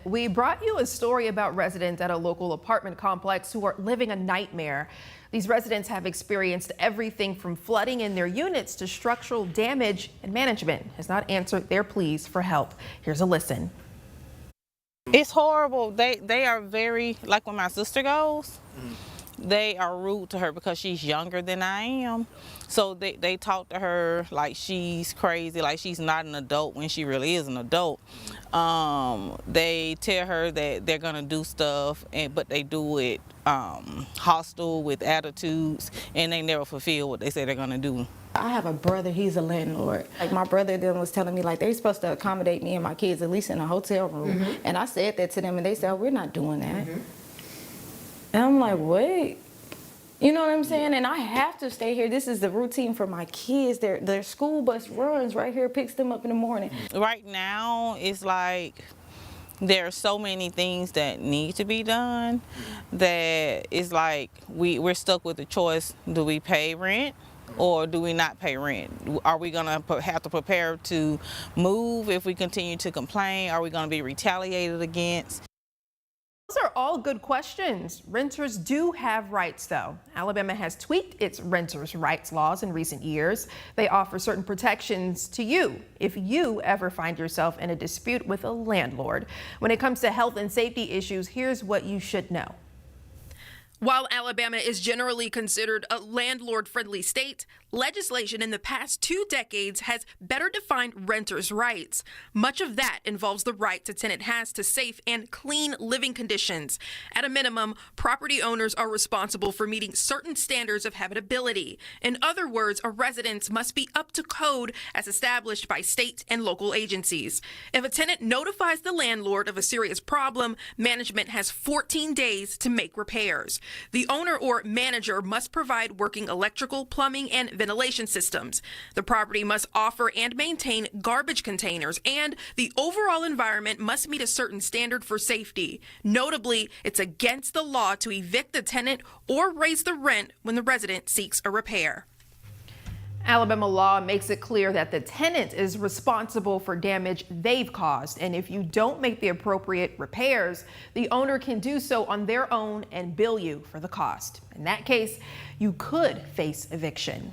We brought you a story about residents at a local apartment complex who are living a nightmare. These residents have experienced everything from flooding in their units to structural damage, and management has not answered their pleas for help. Here's a listen. It's horrible. They are very, like when my sister goes, they are rude to her because she's younger than I am. So they talk to her like she's crazy, like she's not an adult when she really is an adult. They tell her that they're gonna do stuff, but they do it hostile with attitudes, and they never fulfill what they say they're gonna do. I have a brother, he's a landlord. Like my brother then was telling me like they're supposed to accommodate me and my kids at least in a hotel room. And I said that to them and they said, oh, we're not doing that. And I'm like, what? You know what I'm saying? And I have to stay here. This is the routine for my kids. Their school bus runs right here, picks them up in the morning. Right now, it's like there are so many things that need to be done that it's like we're stuck with the choice. Do we pay rent or do we not pay rent? Are we gonna have to prepare to move if we continue to complain? Are we gonna be retaliated against? Those are all good questions. Renters do have rights, though. Alabama has tweaked its renters' rights laws in recent years. They offer certain protections to you if you ever find yourself in a dispute with a landlord. When it comes to health and safety issues, here's what you should know. While Alabama is generally considered a landlord-friendly state, legislation in the past 2 decades has better defined renters' rights. Much of that involves the right a tenant has to safe and clean living conditions. At a minimum, property owners are responsible for meeting certain standards of habitability. In other words, a residence must be up to code as established by state and local agencies. If a tenant notifies the landlord of a serious problem, management has 14 days to make repairs. The owner or manager must provide working electrical, plumbing, and ventilation systems. The property must offer and maintain garbage containers, and the overall environment must meet a certain standard for safety. Notably, it's against the law to evict the tenant or raise the rent when the resident seeks a repair. Alabama law makes it clear that the tenant is responsible for damage they've caused, and if you don't make the appropriate repairs, the owner can do so on their own and bill you for the cost. In that case, you could face eviction.